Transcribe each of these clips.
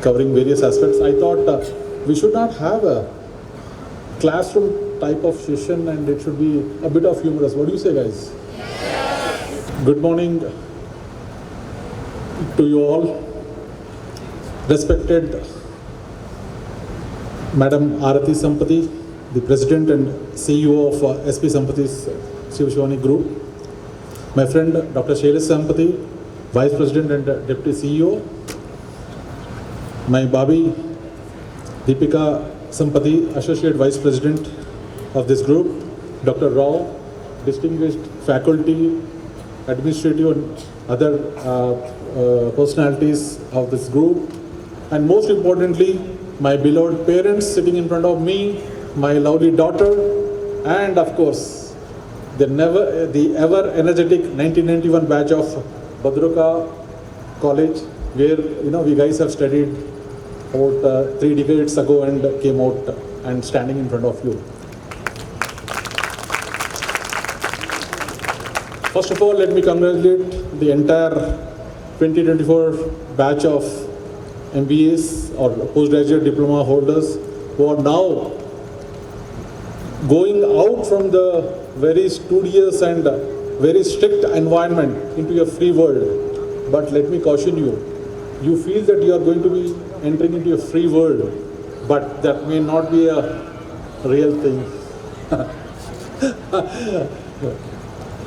covering various aspects. I thought we should not have a classroom type of session and it should be a bit of humorous. What do you say, guys? Good morning to you all. Respected Madam Arati Sampati, the President and CEO of SP Sampati's Shivashivani Group. My friend Dr. Shailesh Sampati, Vice President and Deputy CEO. My Babi Deepika Sampati, Associate Vice President of this group. Dr. Rao, distinguished faculty, administrative and other personalities of this group. And most importantly, my beloved parents sitting in front of me, my lovely daughter, and of course, the ever energetic 1991 batch of Bhadruka College, where we guys have studied about 3 decades ago and came out and standing in front of you. First of all, let me congratulate the entire 2024 batch of MBAs or postgraduate diploma holders who are now going out from the very studious and very strict environment into a free world. But let me caution you, you feel that you are going to be entering into a free world, but that may not be a real thing.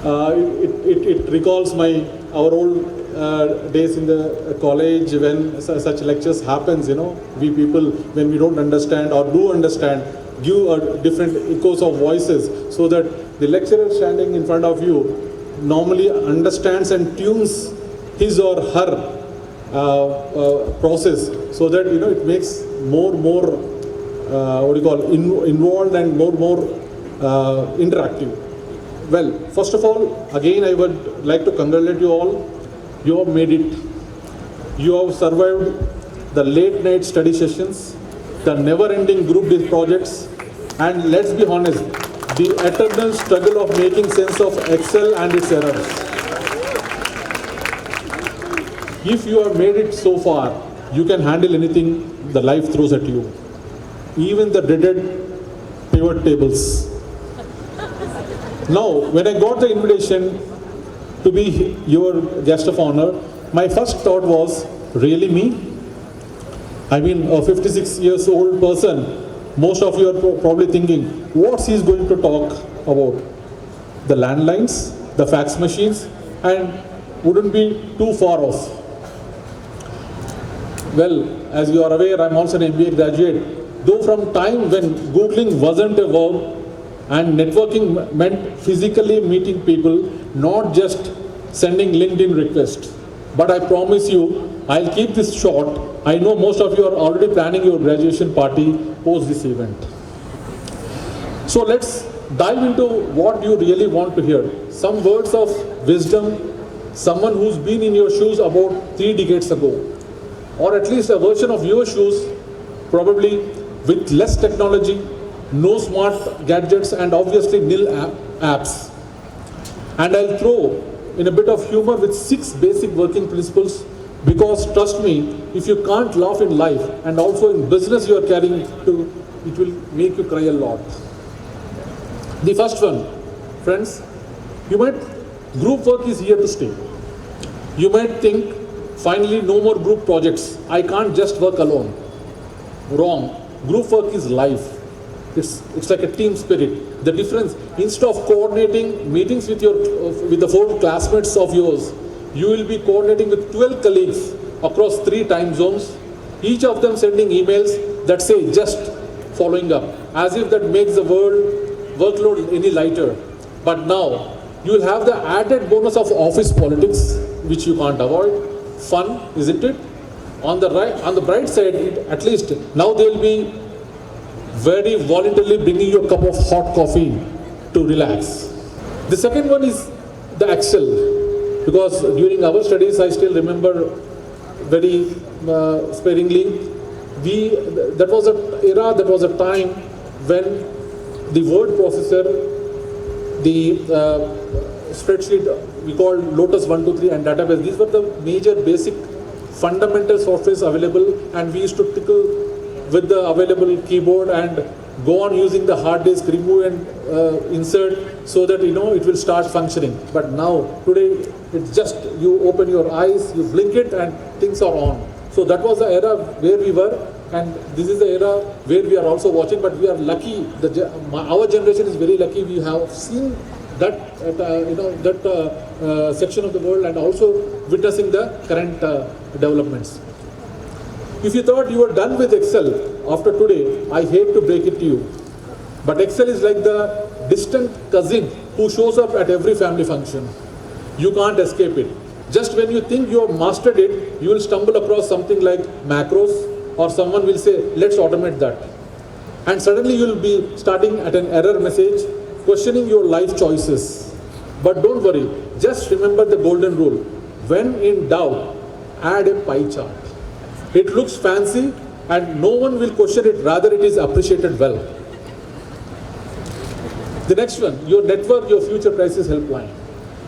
It recalls our old days in the college when such lectures happens, we people, when we don't understand or do understand, give different echoes of voices so that the lecturer standing in front of you normally understands and tunes his or her process so that it makes more involved and more interactive. Well, first of all, again I would like to congratulate you all. You have made it. You have survived the late night study sessions, the never-ending group projects, and let's be honest, the eternal struggle of making sense of Excel and its errors. If you have made it so far, you can handle anything the life throws at you, even the dreaded pivot tables. Now, when I got the invitation to be your guest of honor, my first thought was, really me? I mean, a 56 years old person, most of you are probably thinking, what's he going to talk about? The landlines, the fax machines, and wouldn't be too far off. Well, as you are aware, I'm also an MBA graduate, though from time when Googling wasn't a verb, and networking meant physically meeting people, not just sending LinkedIn requests. But I promise you, I'll keep this short. I know most of you are already planning your graduation party post this event. So let's dive into what you really want to hear. Some words of wisdom, someone who's been in your shoes about 3 decades ago, or at least a version of your shoes, probably with less technology, no smart gadgets, and obviously nil apps. And I'll throw in a bit of humor with 6 basic working principles, because trust me, if you can't laugh in life and also in business you are carrying to, it will make you cry a lot. The first one, friends, group work is here to stay. You might think, finally no more group projects, I can't just work alone. Wrong. Group work is life. It's like a team spirit. The difference, instead of coordinating meetings with the 4 classmates of yours, you will be coordinating with 12 colleagues across 3 time zones, each of them sending emails that say just following up, as if that makes the workload any lighter. But now, you will have the added bonus of office politics, which you can't avoid. Fun, isn't it? On the bright side, at least now they will be very voluntarily bringing you a cup of hot coffee to relax. The second one is the Excel, because during our studies, I still remember very sparingly, that was an era, that was a time when the word processor, the spreadsheet we called Lotus 123 and database, these were the major basic fundamental software is available, and we used to tickle with the available keyboard and go on using the hard disk, remove and insert, so that it will start functioning. But now, today, it's just you open your eyes, you blink it, and things are on. So that was the era where we were, and this is the era where we are also watching. But we are lucky. Our generation is very lucky. We have seen that section of the world, and also witnessing the current developments. If you thought you were done with Excel after today, I hate to break it to you, but Excel is like the distant cousin who shows up at every family function. You can't escape it. Just when you think you have mastered it, you will stumble across something like macros, or someone will say, let's automate that. And suddenly you will be starting at an error message, questioning your life choices. But don't worry, just remember the golden rule. When in doubt, add a pie chart. It looks fancy and no one will question it, rather it is appreciated well. The next one, your network, your future crisis helpline.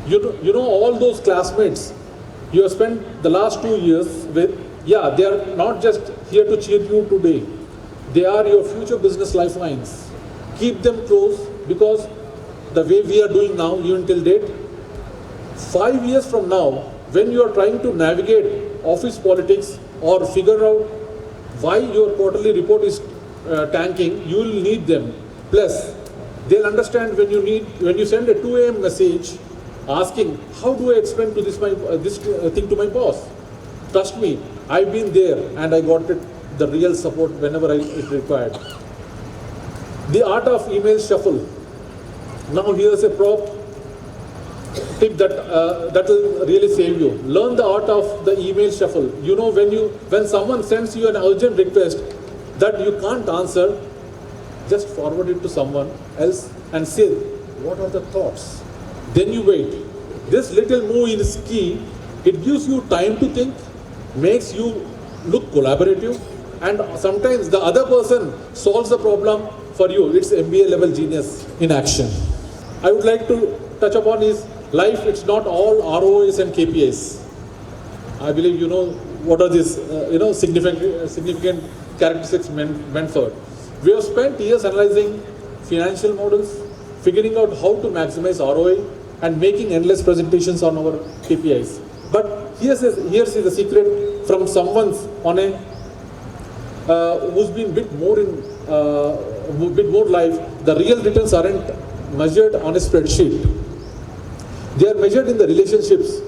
You know all those classmates you have spent the last 2 years with, yeah, they are not just here to cheer you today. They are your future business lifelines. Keep them close, because the way we are doing now, even till date, 5 years from now, when you are trying to navigate office politics or figure out why your quarterly report is tanking, you will need them. Plus, they'll understand when you send a 2 a.m. message asking, how do I explain to this thing to my boss? Trust me, I've been there and I got the real support whenever it required. The art of email shuffle. Now here's a prop tip that will really save you. Learn the art of the email shuffle. You know, when someone sends you an urgent request that you can't answer, just forward it to someone else and say, what are the thoughts? Then you wait. This little move is key. It gives you time to think, makes you look collaborative, and sometimes the other person solves the problem for you. It's MBA level genius in action. I would like to touch upon is life. It's not all ROIs and KPIs. I believe you know what are these significant characteristics meant for. We have spent years analyzing financial models, figuring out how to maximize ROI, and making endless presentations on our KPIs. But here's the secret from someone's on a who's been bit more live. The real returns aren't measured on a spreadsheet. They are measured in the relationships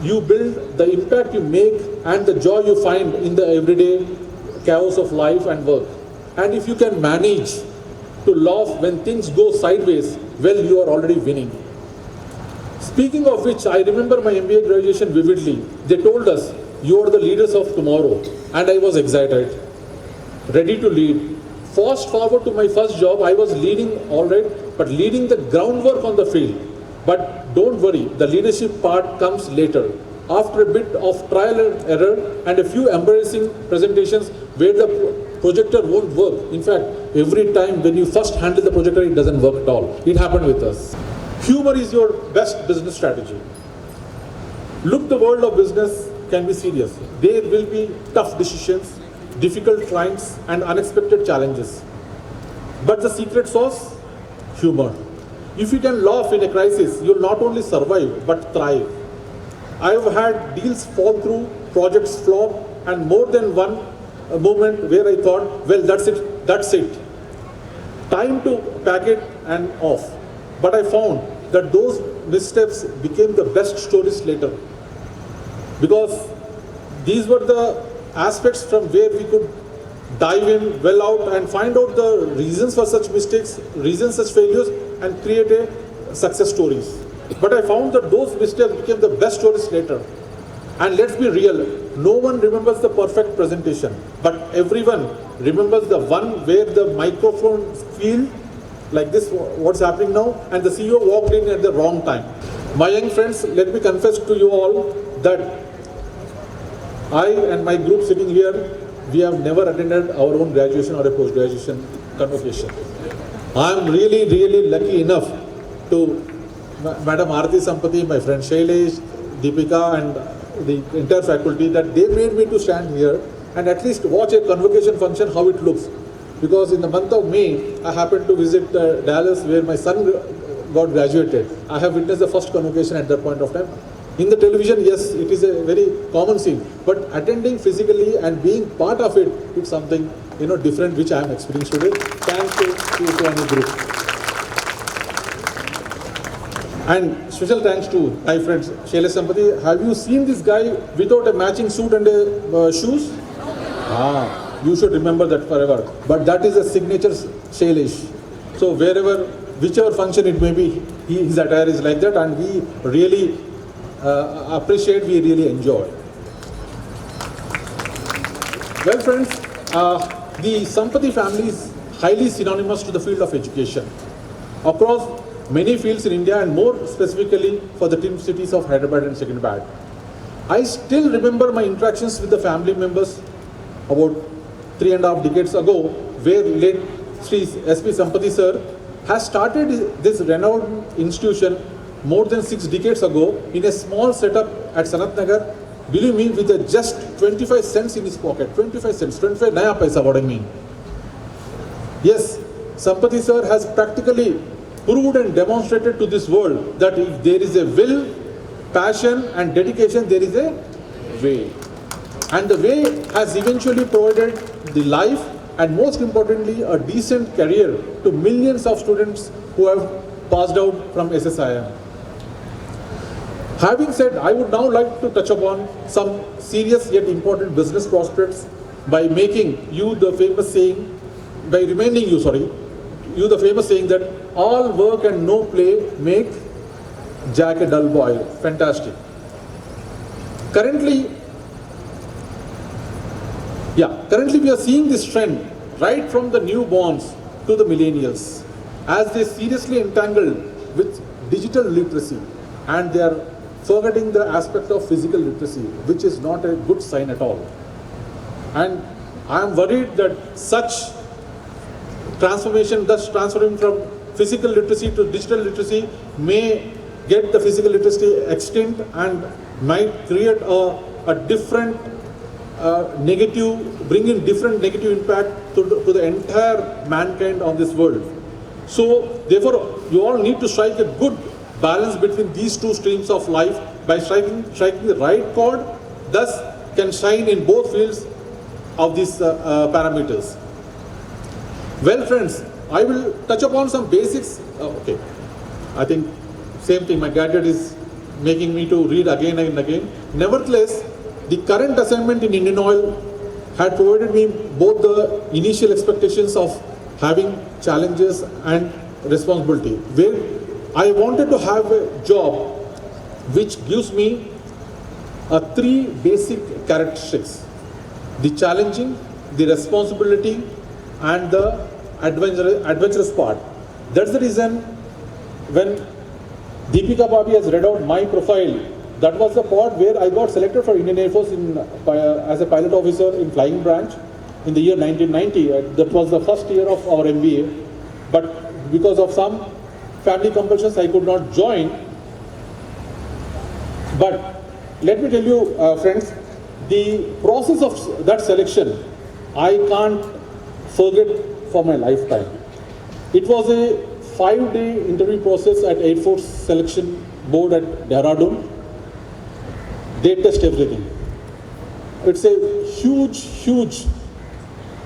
you build, the impact you make, and the joy you find in the everyday chaos of life and work. And if you can manage to laugh when things go sideways, well, you are already winning. Speaking of which, I remember my MBA graduation vividly. They told us, you are the leaders of tomorrow. And I was excited, ready to lead. Fast forward to my first job, I was leading all right, but leading the groundwork on the field. But don't worry, the leadership part comes later. After a bit of trial and error and a few embarrassing presentations where the projector won't work. In fact, every time when you first handle the projector, it doesn't work at all. It happened with us. Humor is your best business strategy. Look, the world of business can be serious. There will be tough decisions, difficult clients, and unexpected challenges. But the secret sauce? Humor. If you can laugh in a crisis, you'll not only survive, but thrive. I have had deals fall through, projects flop, and more than one moment where I thought, well, that's it. Time to pack it and off. But I found that those missteps became the best stories later. Because these were the aspects from where we could dive in, well out, and find out the reasons for such mistakes, reasons such failures, and create a success stories. But I found that those mistakes became the best stories later. And let's be real, no one remembers the perfect presentation, but everyone remembers the one where the microphone failed, like this, what's happening now, and the CEO walked in at the wrong time. My young friends, let me confess to you all that I and my group sitting here, we have never attended our own graduation or a post-graduation convocation. I am really, really lucky enough to Madam Aarti Sampati, my friend Shailesh, Deepika, and the entire faculty that they made me to stand here and at least watch a convocation function, how it looks. Because in the month of May, I happened to visit Dallas where my son got graduated. I have witnessed the first convocation at that point of time. In the television, yes, it is a very common scene, but attending physically and being part of it, it's something, you know, different, which I am experiencing today. Thanks to any group. And special thanks to my friends, Shailesh Sampati. Have you seen this guy without a matching suit and shoes? You should remember that forever. But that is a signature Shailesh. So wherever, whichever function it may be, his attire is like that, and we really appreciate, we really enjoy. Well, friends, the Sampati family is highly synonymous to the field of education across many fields in India, and more specifically for the twin cities of Hyderabad and Secunderabad. I still remember my interactions with the family members about 3.5 decades ago, where late Sri S.P. Sampati sir has started this renowned institution more than 6 decades ago in a small setup at Sanat Nagar, believe me, with just 25 cents in his pocket. 25 cents, 25 naya paisa, what I mean. Yes, Sampati sir has practically proved and demonstrated to this world that if there is a will, passion and dedication, there is a way. And the way has eventually provided the life and most importantly a decent career to millions of students who have passed out from SSIM. Having said, I would now like to touch upon some serious yet important business prospects by making you the famous saying, by reminding you, you the famous saying that all work and no play make Jack a dull boy. Fantastic. Currently we are seeing this trend right from the newborns to the millennials as they seriously entangle with digital literacy, and they are forgetting the aspect of physical literacy, which is not a good sign at all. And I am worried that such transformation, thus transferring from physical literacy to digital literacy, may get the physical literacy extinct and might create a different bring in different negative impact to the entire mankind on this world. So therefore, you all need to strike a good balance between these two streams of life by striking the right chord, thus can shine in both fields of these parameters. Well, friends, I will touch upon some basics. Okay, I think same thing, my gadget is making me to read again and again. Nevertheless, the current assignment in Indian Oil had provided me both the initial expectations of having challenges and responsibility, where I wanted to have a job which gives me 3 basic characteristics: the challenging, the responsibility and the adventurous part. That's the reason when Deepika Bhabi has read out my profile, that was the part where I got selected for Indian Air Force as a pilot officer in flying branch in the year 1990. That was the first year of our MBA. But because of some family compulsions, I could not join. But let me tell you, friends, the process of that selection, I can't forget for my lifetime. It was a 5-day interview process at Air Force Selection Board at Dehradun. They test everything. It's a huge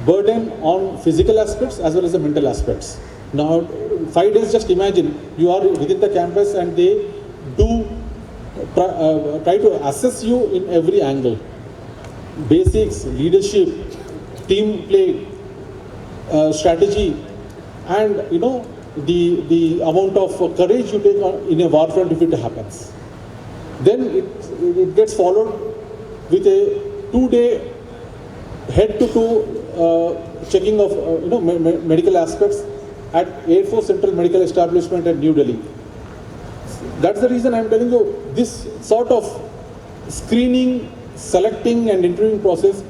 burden on physical aspects as well as the mental aspects. Now, 5 days, just imagine, you are within the campus and they do try to assess you in every angle. Basics, leadership, team play, strategy, and the amount of courage you take on in a war front if it happens. Then it gets followed with a 2-day head-to-toe checking of medical aspects at Air Force Central Medical Establishment at New Delhi. That's the reason I'm telling you, this sort of screening, selecting and interviewing process,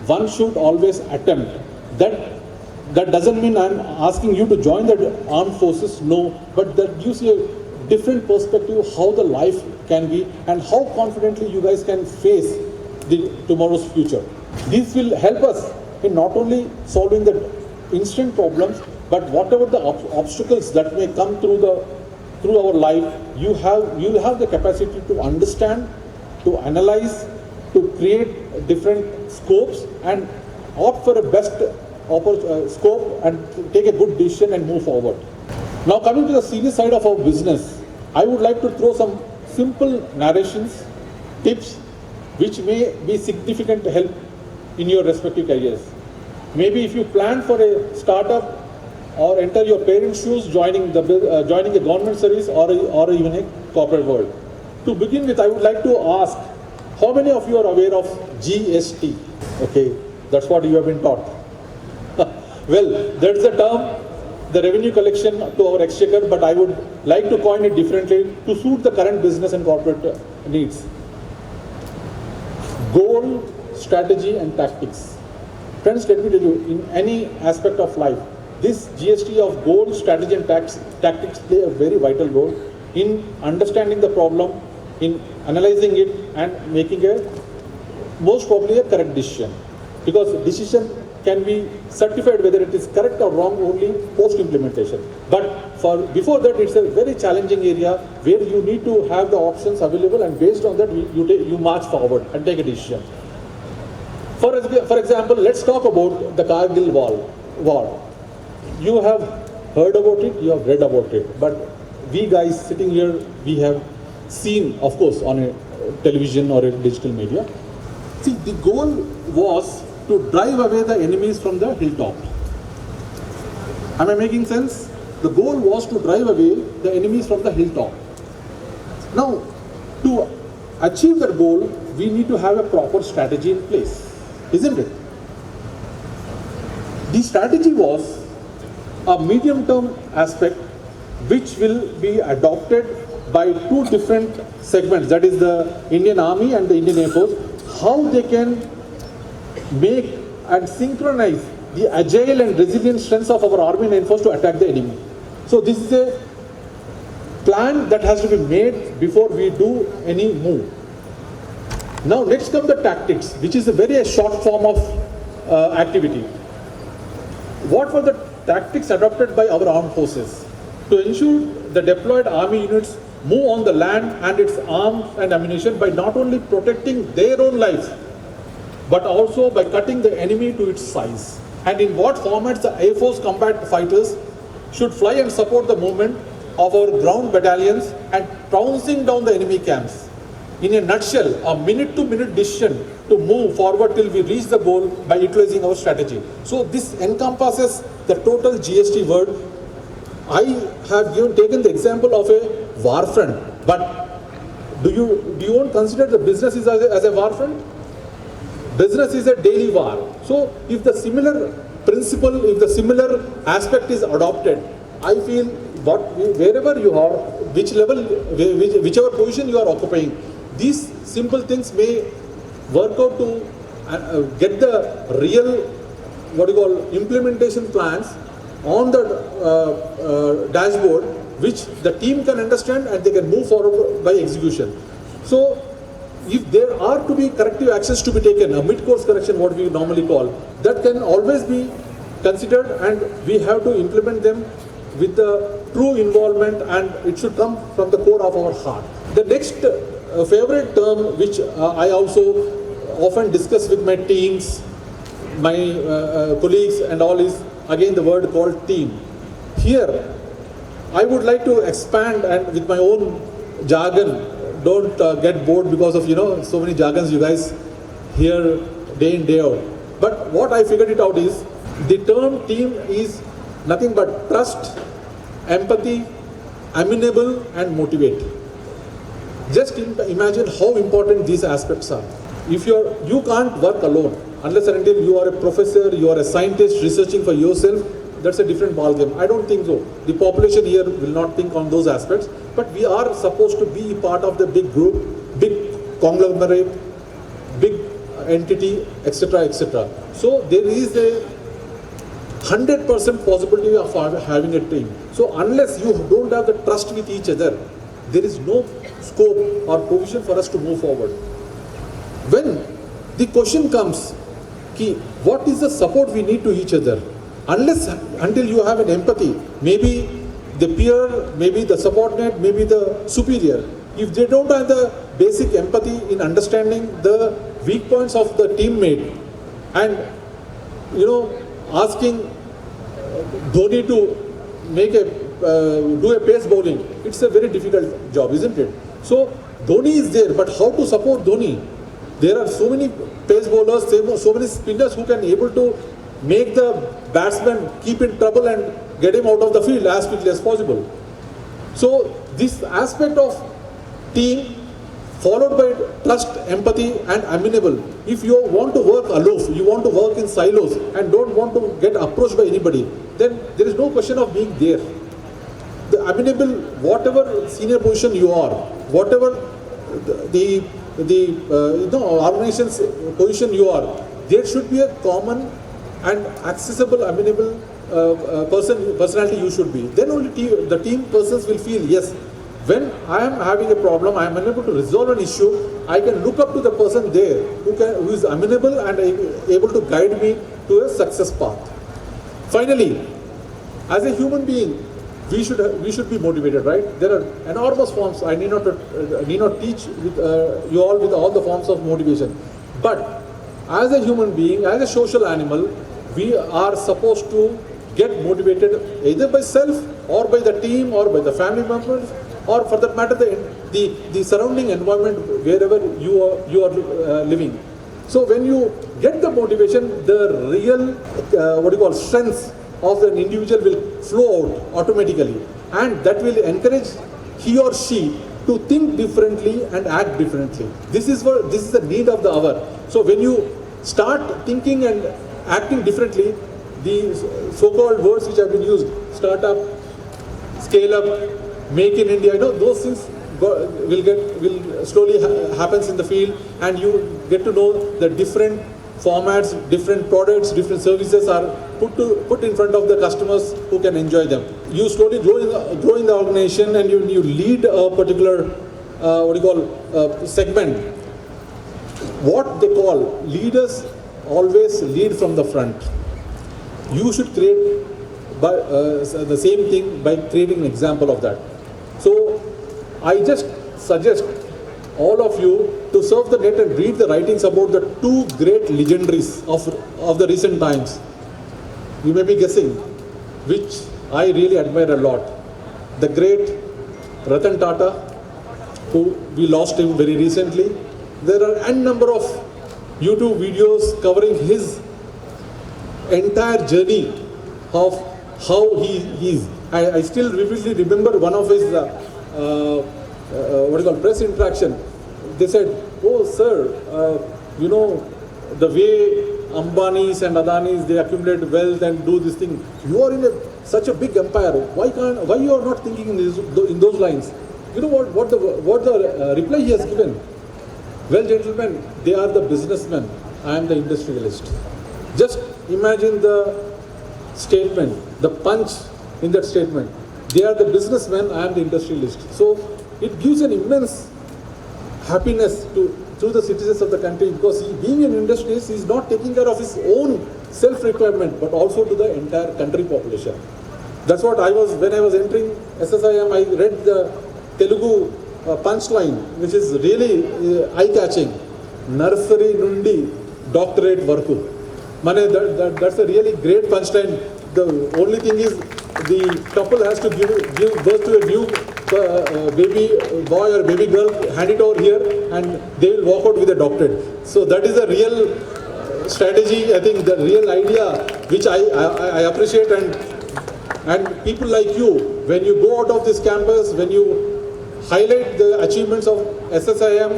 one should always attempt. That doesn't mean I'm asking you to join the armed forces, no, but that gives you a different perspective how the life can be and how confidently you guys can face the tomorrow's future. This will help us in not only solving the instant problems, but whatever the obstacles that may come through our life, you'll have the capacity to understand, to analyze, to create different scopes and opt for a best scope and take a good decision and move forward. Now coming to the serious side of our business, I would like to throw some simple narrations, tips, which may be significant help in your respective careers. Maybe if you plan for a startup or enter your parents' shoes, joining a government service or even a corporate world. To begin with, I would like to ask, how many of you are aware of GST? Okay, that's what you have been taught. Well, that's the term, the revenue collection to our exchequer, but I would like to coin it differently to suit the current business and corporate needs. Goal, strategy and tactics. Friends, let me tell you, in any aspect of life, this GST of goal, strategy and tactics play a very vital role in understanding the problem, in analyzing it and making most probably a correct decision. Because decision can be certified whether it is correct or wrong only post-implementation. But before that, it's a very challenging area where you need to have the options available, and based on that you march forward and take a decision. For example, let's talk about the Kargil war. You have heard about it, you have read about it, but we guys sitting here, we have seen, of course, on a television or a digital media. See, the goal was to drive away the enemies from the hilltop. Am I making sense? The goal was to drive away the enemies from the hilltop. Now, to achieve that goal, we need to have a proper strategy in place, isn't it? The strategy was a medium-term aspect which will be adopted by two different segments, that is the Indian Army and the Indian Air Force, how they can make and synchronize the agile and resilient strengths of our Army and Air Force to attack the enemy. So this is a plan that has to be made before we do any move. Now next come the tactics, which is a very short form of activity. What were the tactics adopted by our armed forces to ensure the deployed army units move on the land and its arms and ammunition by not only protecting their own lives, but also by cutting the enemy to its size? And in what formats the Air Force combat fighters should fly and support the movement of our ground battalions and trouncing down the enemy camps. In a nutshell, a minute-to-minute decision to move forward till we reach the goal by utilizing our strategy. So this encompasses the total GST word. I have taken the example of a war front, but do you want to consider the business as a war front? Business is a daily war. So if the similar principle, if the similar aspect is adopted, I feel wherever you are, whichever position you are occupying, these simple things may work out to get the real, implementation plans on the dashboard, which the team can understand and they can move forward by execution. So if there are to be corrective actions to be taken, a mid-course correction, what we normally call, that can always be considered, and we have to implement them with the true involvement, and it should come from the core of our heart. The next favorite term which I also often discuss with my teams, my colleagues and all, is again the word called team. Here I would like to expand and with my own jargon. Don't get bored because of so many jargons you guys hear day in day out. But what I figured it out is the term team is nothing but trust, empathy, amenable and motivate. Just imagine how important these aspects are. If you can't work alone unless and until you are a professor, you are a scientist researching for yourself. That's a different ballgame. I don't think so. The population here will not think on those aspects, but we are supposed to be part of the big group, big conglomerate, big entity, etc., etc. So there is a 100% possibility of having a team. So unless you don't have the trust with each other, there is no scope or provision for us to move forward. When the question comes, what is the support we need to each other? Until you have an empathy, maybe the peer, maybe the subordinate, maybe the superior, if they don't have the basic empathy in understanding the weak points of the teammate and asking Dhoni to make do a pace bowling, it's a very difficult job, isn't it? So Dhoni is there, but how to support Dhoni? There are so many pace bowlers, so many spinners who can able to make the batsman keep in trouble and get him out of the field as quickly as possible. So this aspect of team followed by trust, empathy and amenable. If you want to work aloof, you want to work in silos and don't want to get approached by anybody, then there is no question of being there. The amenable, whatever senior position you are, whatever the organization's position you are, there should be a common and accessible, amenable personality you should be. Then only the team persons will feel, yes, when I am having a problem, I am unable to resolve an issue, I can look up to the person there who is amenable and able to guide me to a success path. Finally, as a human being, we should be motivated, right? There are enormous forms. I need not teach you all with all the forms of motivation. But as a human being, as a social animal, we are supposed to get motivated either by self or by the team or by the family members or for that matter the surrounding environment wherever you are living. So when you get the motivation, the real strength of an individual will flow out automatically, and that will encourage he or she to think differently and act differently. This is the need of the hour. So when you start thinking and acting differently, the so-called words which have been used, startup, scale up, make in India, those things will slowly happens in the field, and you get to know the different formats, different products, different services are put in front of the customers who can enjoy them. You slowly grow in the organization, and you lead a particular segment. What they call leaders always lead from the front. You should create the same thing by creating an example of that. So I just suggest all of you to surf the net and read the writings about the two great legendaries of the recent times. You may be guessing which I really admire a lot. The great Ratan Tata, who we lost him very recently. There are n number of YouTube videos covering his entire journey of how he is. I still vividly remember one of his press interaction. They said, "Oh sir, the way Ambanis and Adanis, they accumulate wealth and do this thing. You are in such a big empire. Why you are not thinking in those lines?" You know what the reply he has given? "Well, gentlemen, they are the businessmen. I am the industrialist." Just imagine the statement, the punch in that statement. They are the businessmen, I am the industrialist. So it gives an immense happiness to the citizens of the country, because being an industrialist, he is not taking care of his own self-requirement, but also to the entire country population. That's what when I was entering SSIM, I read the Telugu punchline, which is really eye-catching. Nursery nundi doctorate varku. That's a really great punchline. The only thing is the couple has to give birth to a new baby boy or baby girl, hand it over here, and they will walk out with a doctorate. So that is a real strategy, I think, the real idea which I appreciate, and people like you, when you go out of this campus, when you highlight the achievements of SSIM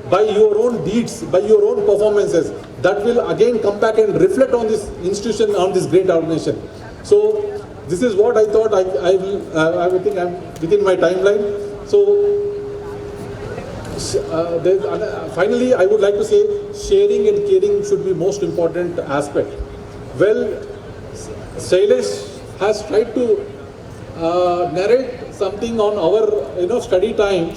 by your own deeds, by your own performances, that will again come back and reflect on this institution, on this great organization. So this is what I thought. I think I'm within my timeline. So finally, I would like to say sharing and caring should be most important aspect. Well, Shailesh has tried to narrate something on our study time,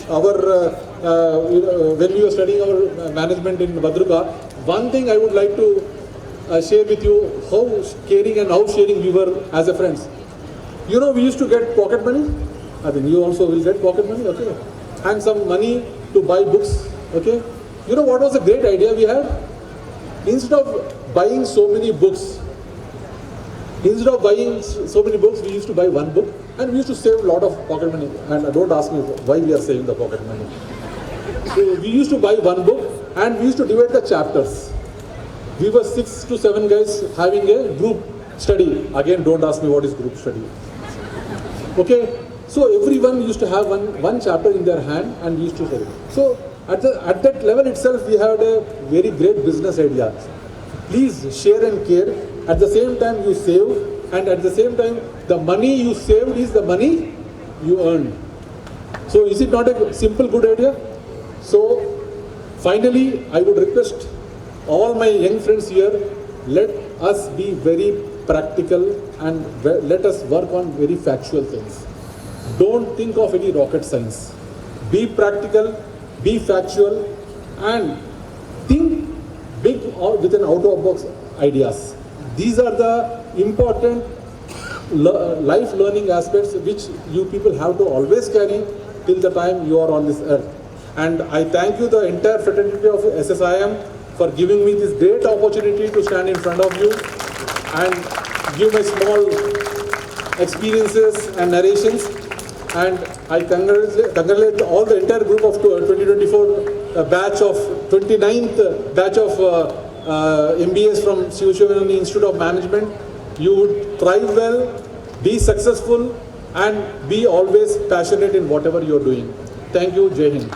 when we were studying our management in Badruka. One thing I would like to share with you how caring and how sharing we were as a friends. We used to get pocket money. I think you also will get pocket money, okay? And some money to buy books, okay? What was a great idea we had? Instead of buying so many books, we used to buy one book, and we used to save a lot of pocket money. And don't ask me why we are saving the pocket money. So we used to buy one book, and we used to divide the chapters. We were 6 to 7 guys having a group study. Again, don't ask me what is group study. Okay, so everyone used to have one chapter in their hand, and we used to study. So at that level itself, we had a very great business idea. Please share and care. At the same time, you save, and at the same time, the money you saved is the money you earned. So is it not a simple, good idea? So finally, I would request all my young friends here, let us be very practical and let us work on very factual things. Don't think of any rocket science. Be practical, be factual, and think big or with an out-of-box ideas. These are the important life learning aspects which you people have to always carry till the time you are on this earth. And I thank you, the entire fraternity of SSIM, for giving me this great opportunity to stand in front of you and give my small experiences and narrations. And I congratulate all the entire group of 2024 batch of 29th batch of MBAs from Shivashivanandi Institute of Management. You would thrive well, be successful, and be always passionate in whatever you are doing. Thank you. Jai Hind.